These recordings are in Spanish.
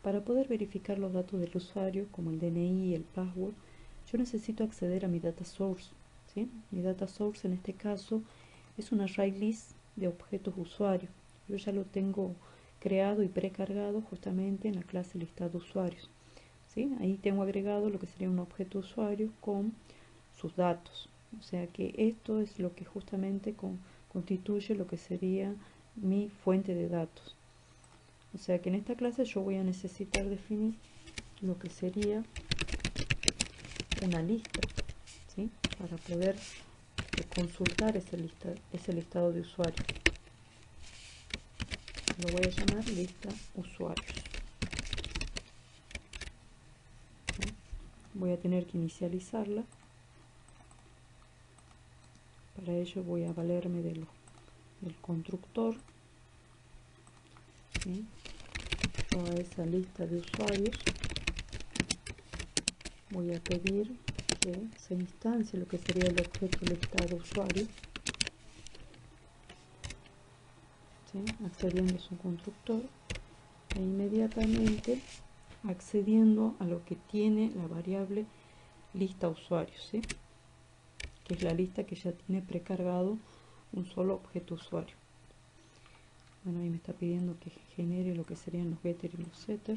Para poder verificar los datos del usuario, como el DNI y el password, yo necesito acceder a mi data source, ¿sí? Mi data source en este caso es un array list de objetos usuarios. Yo ya lo tengo creado y precargado justamente en la clase listado usuarios, ¿sí? Ahí tengo agregado lo que sería un objeto usuario con sus datos. O sea que esto es lo que justamente constituye lo que sería mi fuente de datos. O sea que en esta clase yo voy a necesitar definir lo que sería una lista, ¿sí? Para poder consultar ese listado de usuarios. Lo voy a llamar lista usuarios. ¿Sí? Voy a tener que inicializarla. Para ello voy a valerme del constructor, ¿sí? A esa lista de usuarios voy a pedir que se instancie lo que sería el objeto listado usuario, ¿sí? Accediendo a su constructor e inmediatamente accediendo a lo que tiene la variable lista usuarios, ¿sí? Que es la lista que ya tiene precargado un solo objeto usuario. Bueno, ahí me está pidiendo que genere lo que serían los getter y los setter.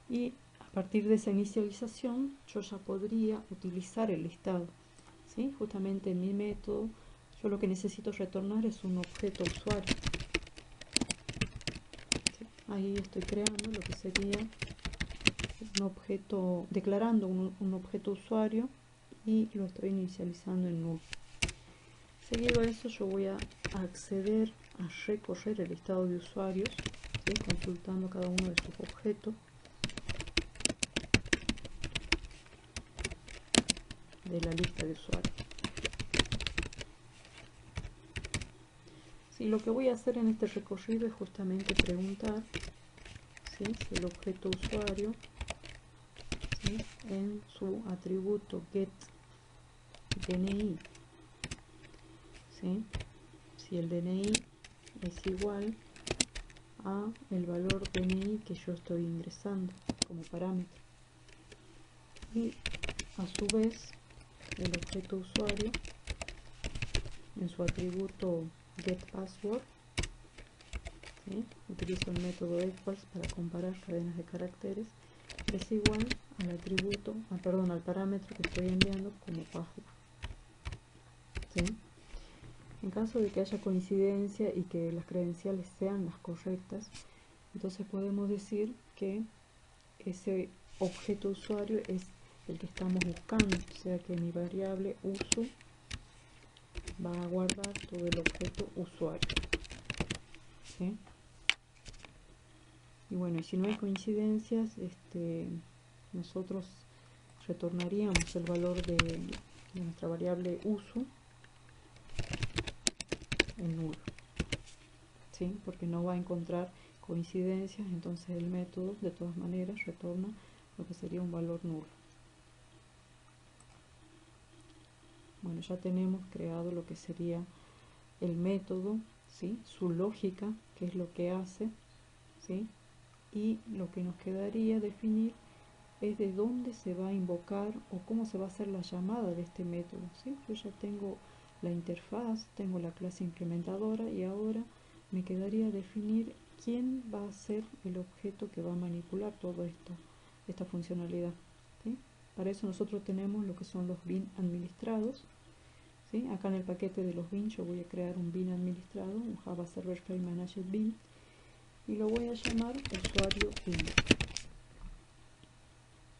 Y a partir de esa inicialización yo ya podría utilizar el listado, ¿sí? Justamente en mi método yo lo que necesito retornar es un objeto usuario, ¿sí? Ahí estoy creando lo que sería un objeto, declarando un objeto usuario y lo estoy inicializando en null. Seguido a eso yo voy a acceder a recorrer el listado de usuarios, ¿sí? Consultando cada uno de sus objetos de la lista de usuarios. Sí, lo que voy a hacer en este recorrido es justamente preguntar, ¿sí? Si el objeto usuario, ¿sí? En su atributo getDNI, ¿sí? Si el DNI es igual a el valor DNI que yo estoy ingresando como parámetro, y a su vez el objeto usuario en su atributo getPassword, ¿sí? Utilizo el método equals para comparar cadenas de caracteres, es igual al atributo, al parámetro que estoy enviando como password, ¿sí? En caso de que haya coincidencia y que las credenciales sean las correctas, entonces podemos decir que ese objeto usuario es el que estamos buscando, o sea que mi variable uso va a guardar todo el objeto usuario, ¿sí? Y bueno, y si no hay coincidencias, nosotros retornaríamos el valor de nuestra variable uso en nulo, ¿sí? Porque no va a encontrar coincidencias, entonces el método de todas maneras retorna lo que sería un valor nulo. Bueno, ya tenemos creado lo que sería el método, ¿sí? Su lógica, que es lo que hace, ¿sí? Y lo que nos quedaría definir es de dónde se va a invocar o cómo se va a hacer la llamada de este método, ¿sí? Yo ya tengo la interfaz, tengo la clase implementadora y ahora me quedaría definir quién va a ser el objeto que va a manipular todo esto, esta funcionalidad, ¿sí? Para eso nosotros tenemos lo que son los bin administrados, ¿sí? Acá en el paquete de los bin yo voy a crear un bin administrado, un Java Server File Managed bin, y lo voy a llamar usuario bin,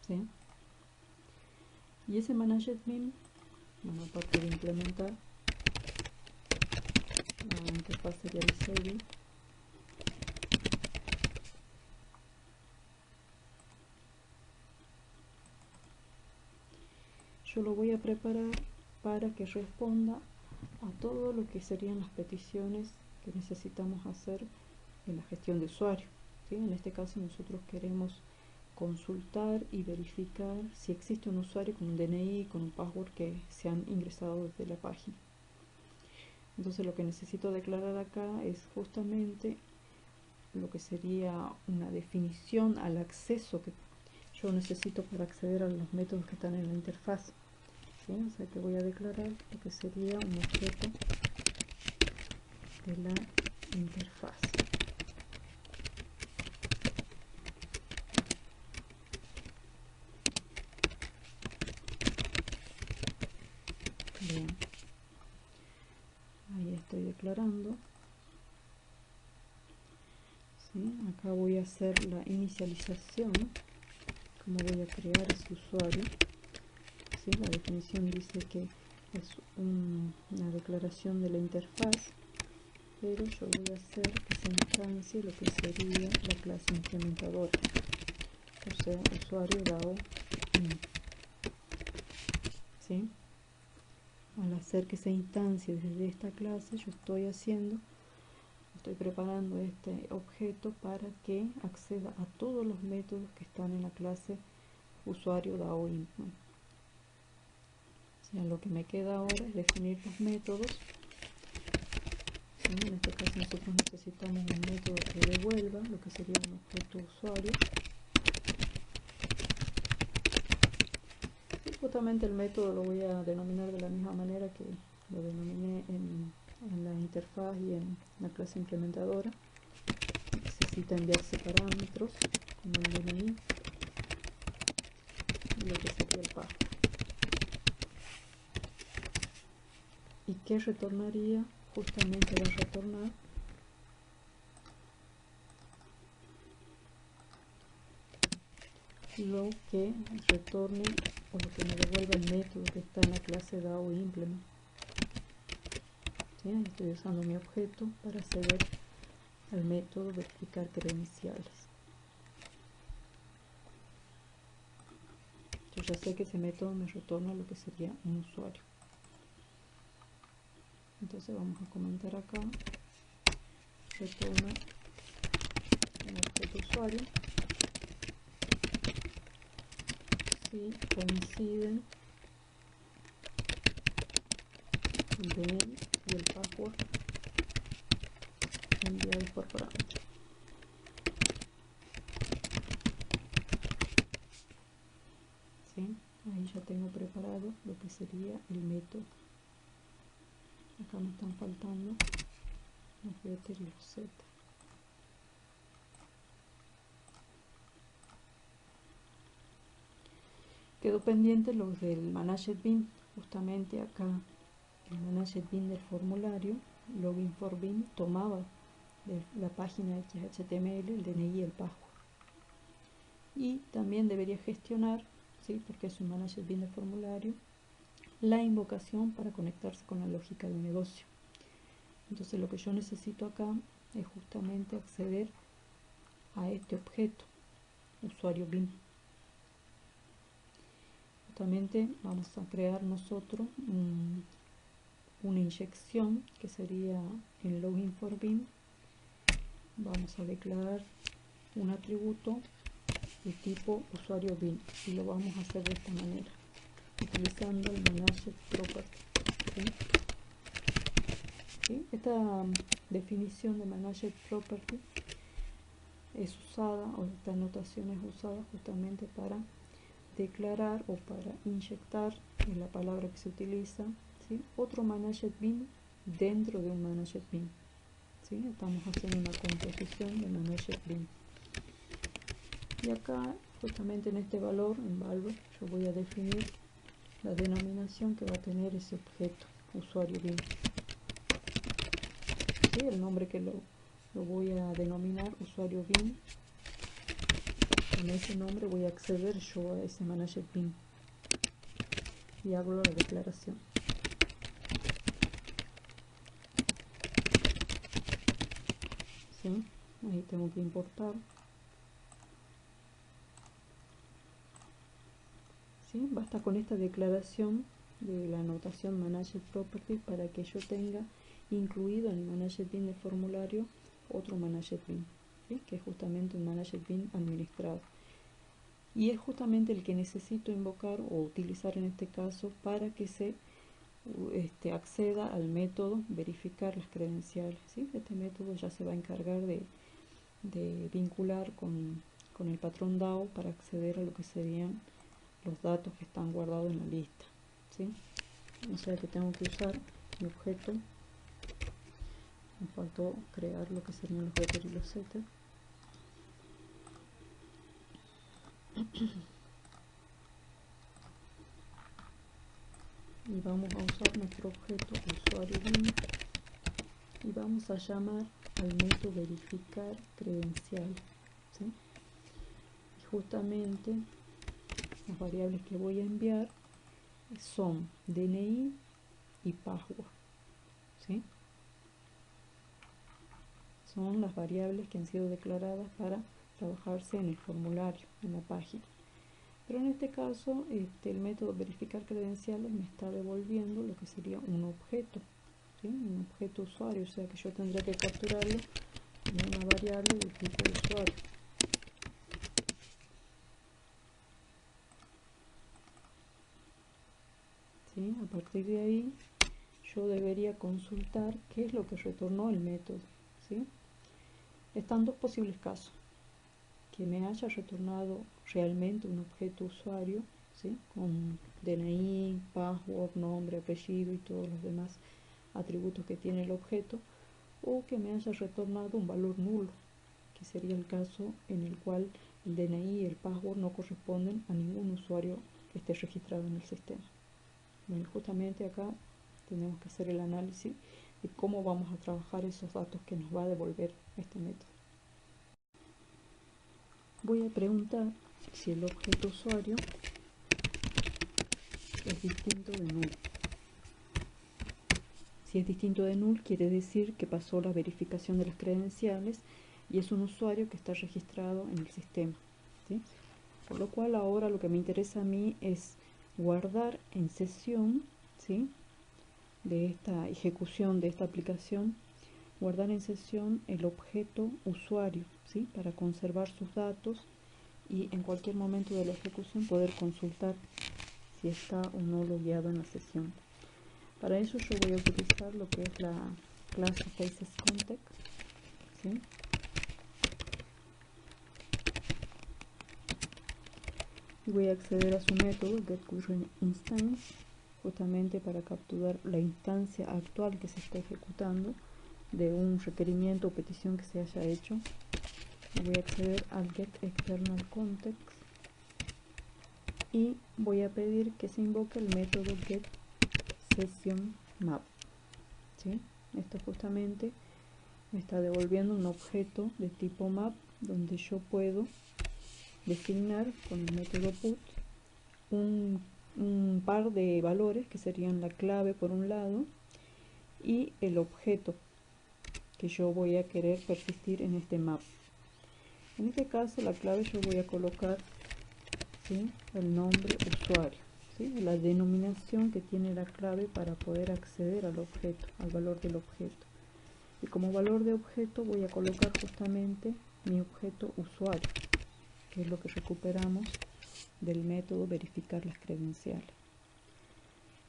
¿sí? Y ese Managed bin, bueno, aparte de implementar la interfaz serializable, yo lo voy a preparar para que responda a todo lo que serían las peticiones que necesitamos hacer en la gestión de usuario, ¿sí? En este caso nosotros queremos consultar y verificar si existe un usuario con un DNI, con un password que se han ingresado desde la página. Entonces lo que necesito declarar acá es justamente lo que sería una definición al acceso que yo necesito para acceder a los métodos que están en la interfaz. ¿Sí? O sea que voy a declarar lo que sería un objeto de la interfaz. Bien, ahí estoy declarando. ¿Sí? Acá voy a hacer la inicialización, como voy a crear ese usuario. ¿Sí? La definición dice que es una declaración de la interfaz, pero yo voy a hacer que se instancie lo que sería la clase implementadora, o sea, usuario DAO. ¿Sí? Al hacer que se instancie desde esta clase, yo estoy preparando este objeto para que acceda a todos los métodos que están en la clase usuario DAO input. O sea, lo que me queda ahora es definir los métodos. ¿Sí? En este caso nosotros necesitamos un método que devuelva lo que sería un objeto usuario. Y justamente el método lo voy a denominar de la misma manera que lo denominé en la interfaz y en la clase implementadora. Necesita enviarse parámetros como el DNI y lo que sería el path. ¿Y qué retornaría? Justamente va a retornar lo que retorne o lo que me devuelva el método que está en la clase DAO implement. ¿Sí? Estoy usando mi objeto para acceder al método verificar credenciales. Yo ya sé que ese método me retorna lo que sería un usuario. Entonces vamos a comentar acá, retorna un objeto usuario si coinciden el DNI y el password enviados por parámetro. ¿Sí? Ahí ya tengo preparado lo que sería el método. Acá me están faltando los getter y los setter. Quedó pendiente los del managed bin. Justamente acá el managed bin del formulario login for bin tomaba de la página XHTML el DNI y el password. Y también debería gestionar, ¿sí? Porque es un managed bin de formulario, la invocación para conectarse con la lógica de negocio. Entonces lo que yo necesito acá es justamente acceder a este objeto, usuario bin. Justamente vamos a crear nosotros una inyección que sería en login for bin. Vamos a declarar un atributo de tipo usuario bin y lo vamos a hacer de esta manera, utilizando el managed property. ¿Sí? ¿Sí? Esta definición de managed property es usada, o esta notación es usada justamente para declarar o para inyectar, en la palabra que se utiliza, ¿sí? Otro managed bin dentro de un managed bin. ¿Sí? Estamos haciendo una composición de managed bin. Y acá, justamente en este valor, en value, yo voy a definir la denominación que va a tener ese objeto, usuario bin. ¿Sí? El nombre que lo voy a denominar usuario bin. Con ese nombre voy a acceder yo a ese managed bin y hago la declaración. ¿Sí? Ahí tengo que importar. ¿Sí? Basta con esta declaración de la anotación managed property para que yo tenga incluido en el managed bin de formulario otro managed bin, ¿sí? Que es justamente un managed bin administrado. Y es justamente el que necesito invocar o utilizar en este caso para que se acceda al método verificar las credenciales, ¿sí? Este método ya se va a encargar de vincular con el patrón DAO para acceder a lo que serían los datos que están guardados en la lista, ¿sí? O sea que tengo que usar mi objeto. Me faltó crear lo que serían los getters y los setters. Y vamos a usar nuestro objeto usuario bin y vamos a llamar al método verificar credencial, ¿sí? Y justamente las variables que voy a enviar son DNI y password, ¿sí? Son las variables que han sido declaradas para trabajarse en el formulario, en la página. Pero en este caso, el método verificar credenciales me está devolviendo lo que sería un objeto, ¿sí? Un objeto usuario, o sea que yo tendría que capturarlo en una variable de tipo usuario. ¿Sí? A partir de ahí, yo debería consultar qué es lo que retornó el método, ¿sí? Están dos posibles casos: que me haya retornado realmente un objeto usuario, ¿sí? Con DNI, password, nombre, apellido y todos los demás atributos que tiene el objeto, o que me haya retornado un valor nulo, que sería el caso en el cual el DNI y el password no corresponden a ningún usuario que esté registrado en el sistema. Bueno, justamente acá tenemos que hacer el análisis de cómo vamos a trabajar esos datos que nos va a devolver este método. Voy a preguntar si el objeto usuario es distinto de null. Si es distinto de null, quiere decir que pasó la verificación de las credenciales y es un usuario que está registrado en el sistema, ¿sí? Por lo cual ahora lo que me interesa a mí es guardar en sesión, ¿sí?, de esta ejecución de esta aplicación, guardar en sesión el objeto usuario, ¿sí?, para conservar sus datos y en cualquier momento de la ejecución poder consultar si está o no logueado en la sesión. Para eso yo voy a utilizar lo que es la clase FacesContext, ¿sí? Y voy a acceder a su método getCurrentInstance justamente para capturar la instancia actual que se está ejecutando de un requerimiento o petición que se haya hecho. Y voy a acceder al getExternalContext y voy a pedir que se invoque el método getSessionMap, ¿sí? Esto justamente me está devolviendo un objeto de tipo map donde yo puedo designar con el método put un par de valores que serían la clave por un lado y el objeto que yo voy a querer persistir en este map. En este caso la clave yo voy a colocar, ¿sí?, el nombre usuario, ¿sí?, la denominación que tiene la clave para poder acceder al objeto, al valor del objeto. Y como valor de objeto voy a colocar justamente mi objeto usuario, que es lo que recuperamos del método verificar las credenciales.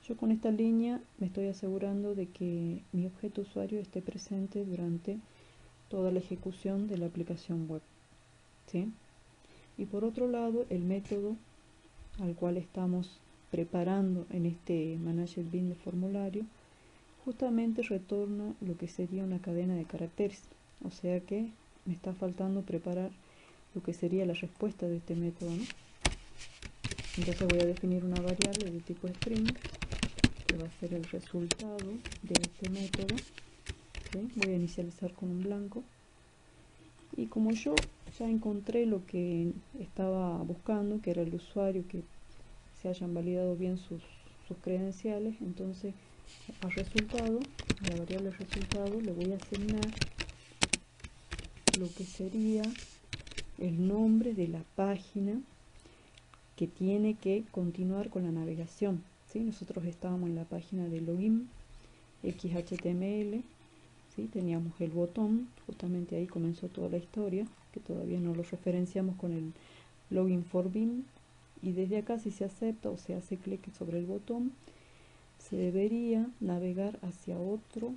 Yo con esta línea me estoy asegurando de que mi objeto usuario esté presente durante toda la ejecución de la aplicación web, ¿sí? Y por otro lado, el método al cual estamos preparando en este Manager Bin de formulario justamente retorna lo que sería una cadena de caracteres, o sea que me está faltando preparar lo que sería la respuesta de este método, ¿no? Entonces voy a definir una variable de tipo string que va a ser el resultado de este método, ¿sí? Voy a inicializar con un blanco y como yo ya encontré lo que estaba buscando, que era el usuario, que se hayan validado bien sus credenciales, entonces al resultado, a la variable resultado, le voy a asignar lo que sería el nombre de la página que tiene que continuar con la navegación, ¿sí? Nosotros estábamos en la página de login XHTML, ¿sí? Teníamos el botón, justamente ahí comenzó toda la historia, que todavía no lo referenciamos con el login for bin, y desde acá si se acepta o se hace clic sobre el botón, se debería navegar hacia otro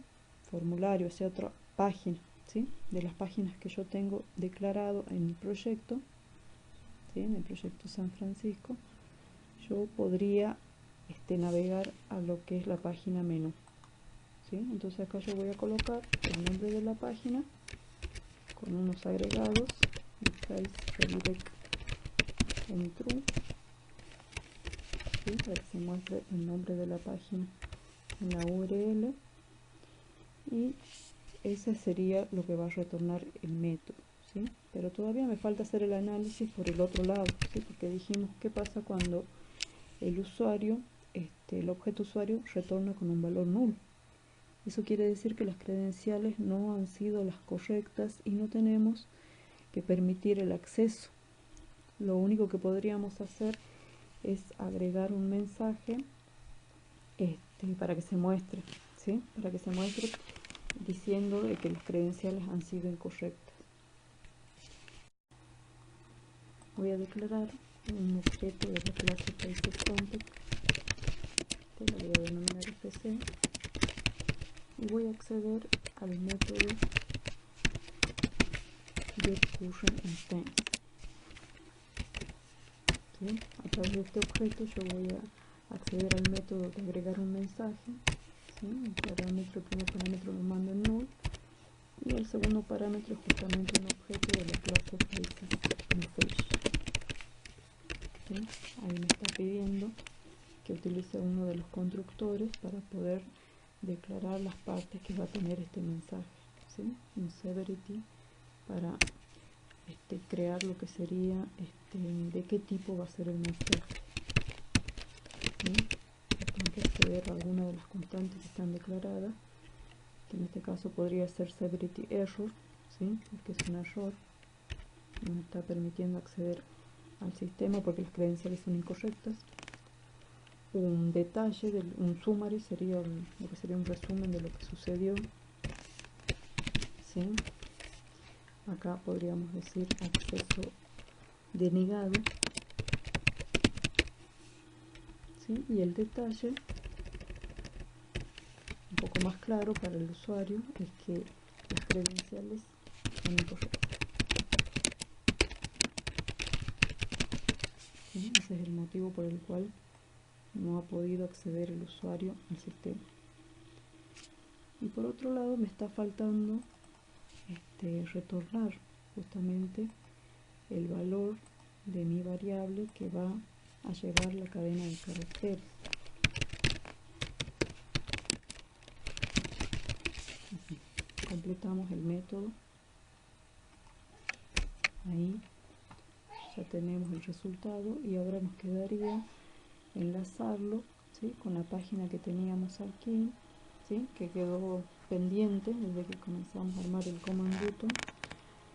formulario, hacia otra página, ¿sí? De las páginas que yo tengo declarado en el proyecto, ¿sí? En el proyecto San Francisco, yo podría navegar a lo que es la página menú, ¿sí? Entonces acá yo voy a colocar el nombre de la página con unos agregados, redirect en true, ¿sí? Para que se muestre el nombre de la página en la URL, y ese sería lo que va a retornar el método, ¿sí? Pero todavía me falta hacer el análisis por el otro lado, ¿sí? Porque dijimos qué pasa cuando el usuario, el objeto usuario retorna con un valor nulo. Eso quiere decir que las credenciales no han sido las correctas y no tenemos que permitir el acceso. Lo único que podríamos hacer es agregar un mensaje para que se muestre, ¿sí? Para que se muestre diciendo de que las credenciales han sido incorrectas. Voy a declarar un objeto de la clase FaceContact, que lo voy a denominar FC, y voy a acceder al método getCurrentInstance, ¿sí? A través de este objeto yo voy a acceder al método de agregar un mensaje, ¿sí? El primer parámetro lo mando en null, y el segundo parámetro es justamente un objeto de la clase FaceInFace, ¿sí? Ahí me está pidiendo que utilice uno de los constructores para poder declarar las partes que va a tener este mensaje, ¿sí? Un severity para crear lo que sería de qué tipo va a ser el mensaje, ¿sí? Tengo que acceder a alguna de las constantes que están declaradas, que en este caso podría ser severity error, ¿sí? Porque es un error, no me está permitiendo acceder al sistema porque las credenciales son incorrectas. Un detalle, un summary sería lo que sería un resumen de lo que sucedió, ¿sí? Acá podríamos decir acceso denegado, ¿sí? Y el detalle, un poco más claro para el usuario, es que las credenciales son incorrectas, ¿sí? Ese es el motivo por el cual no ha podido acceder el usuario al sistema. Y por otro lado me está faltando retornar justamente el valor de mi variable que va a llevar la cadena de caracteres. Así, completamos el método. Ahí ya tenemos el resultado y ahora nos quedaría enlazarlo, ¿sí? Con la página que teníamos aquí, ¿sí? Que quedó pendiente desde que comenzamos a armar el command button.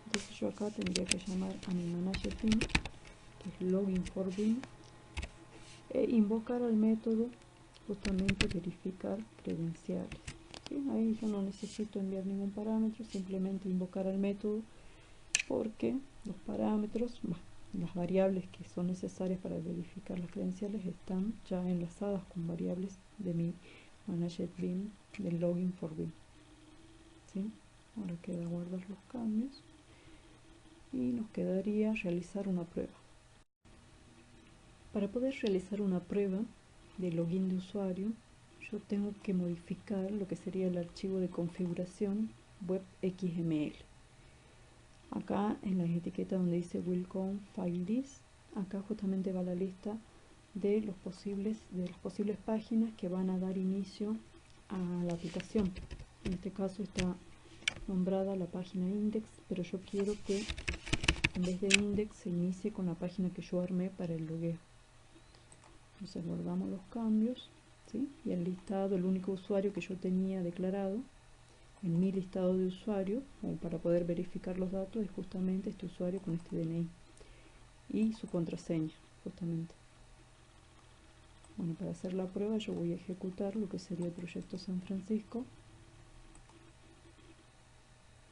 Entonces yo acá tendría que llamar a mi manager bin, que es login for bin, e invocar al método justamente verificar credenciales, ¿sí? Ahí yo no necesito enviar ningún parámetro, simplemente invocar al método, porque los parámetros, las variables que son necesarias para verificar las credenciales están ya enlazadas con variables de mi manager bin, del login for bin, ¿sí? Ahora queda guardar los cambios y nos quedaría realizar una prueba. Para poder realizar una prueba de login de usuario, yo tengo que modificar lo que sería el archivo de configuración web.xml. Acá en la etiqueta donde dice welcome file list, acá justamente va la lista de las posibles páginas que van a dar inicio a la aplicación. En este caso está nombrada la página index, pero yo quiero que en vez de index se inicie con la página que yo armé para el logueo. Entonces guardamos los cambios, ¿sí? Y el listado, el único usuario que yo tenía declarado en mi listado de usuarios, para poder verificar los datos, es justamente este usuario con este DNI y su contraseña, justamente. Bueno, para hacer la prueba yo voy a ejecutar lo que sería el proyecto San Francisco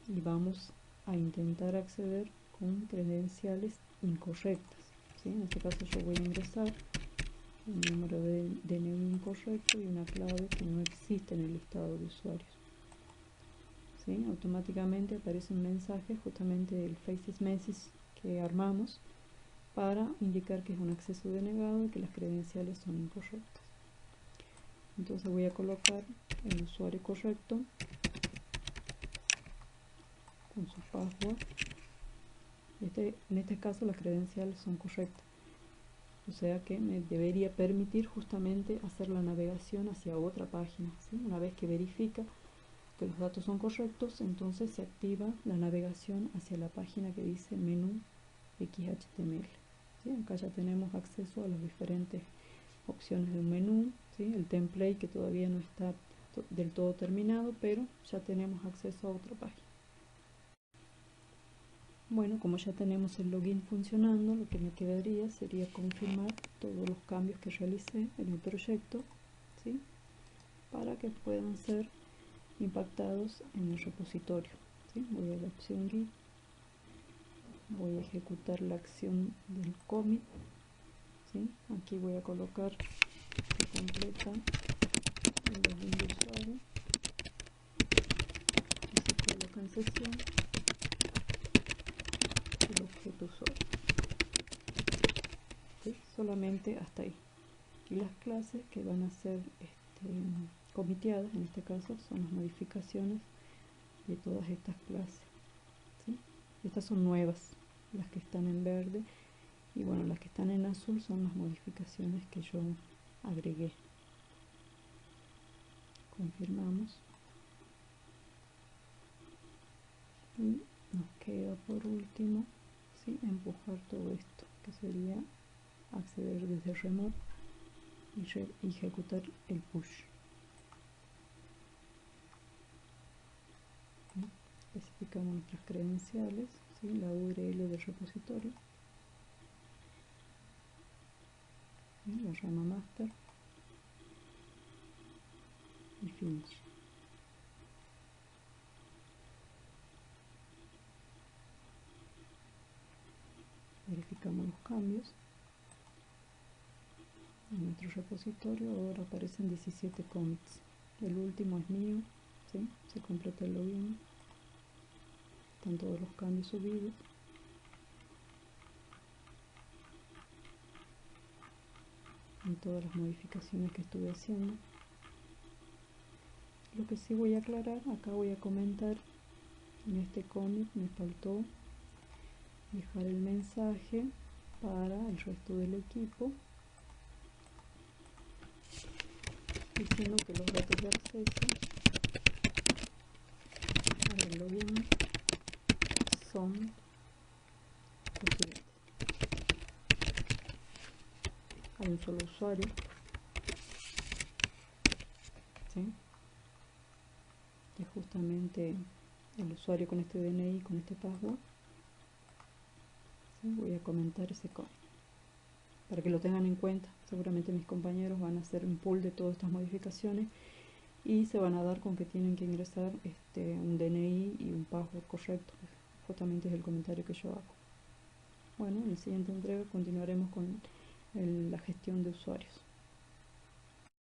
y vamos a intentar acceder con credenciales incorrectas, ¿sí? En este caso yo voy a ingresar un número de DNI incorrecto y una clave que no existe en el listado de usuarios. ¿Sí? Automáticamente aparece un mensaje, justamente el Faces Message que armamos, para indicar que es un acceso denegado y que las credenciales son incorrectas. Entonces voy a colocar el usuario correcto con su password. En este caso las credenciales son correctas, o sea que me debería permitir justamente hacer la navegación hacia otra página, ¿sí? Una vez que verifica que los datos son correctos, entonces se activa la navegación hacia la página que dice menú XHTML. ¿Sí? Acá ya tenemos acceso a las diferentes opciones de un menú, ¿sí? El template que todavía no está del todo terminado, pero ya tenemos acceso a otra página. Bueno, como ya tenemos el login funcionando, lo que me quedaría sería confirmar todos los cambios que realicé en el proyecto, ¿sí? Para que puedan ser impactados en el repositorio, ¿sí? Voy a la opción Git, voy a ejecutar la acción del commit, ¿sí? Aquí voy a colocar que completa el login de usuario, y se coloca en sesión el objeto usuario, ¿sí? Solamente hasta ahí. Y las clases que van a ser comiteadas, en este caso, son las modificaciones de todas estas clases, ¿sí? Estas son nuevas, las que están en verde, y bueno, las que están en azul son las modificaciones que yo agregué. Confirmamos. Y nos queda por último, ¿sí?, empujar todo esto, que sería acceder desde remote y ejecutar el push. ¿Sí? Especificamos nuestras credenciales, ¿sí?, la URL del repositorio, ¿sí?, la rama master y finish. Verificamos los cambios. En nuestro repositorio ahora aparecen 17 commits. El último es mío, ¿sí? Se completa el login. Están todos los cambios subidos. Y todas las modificaciones que estuve haciendo. Lo que sí voy a aclarar, acá voy a comentar, en este commit me faltó dejar el mensaje para el resto del equipo, diciendo que los datos de acceso para el login son los siguientes. Hay un solo usuario, ¿sí?, que es justamente el usuario con este DNI, con este password. ¿Sí? Voy a comentar ese código para que lo tengan en cuenta. Seguramente mis compañeros van a hacer un pool de todas estas modificaciones y se van a dar con que tienen que ingresar un DNI y un password correcto. Justamente es el comentario que yo hago. Bueno, en la siguiente entrega continuaremos con la gestión de usuarios.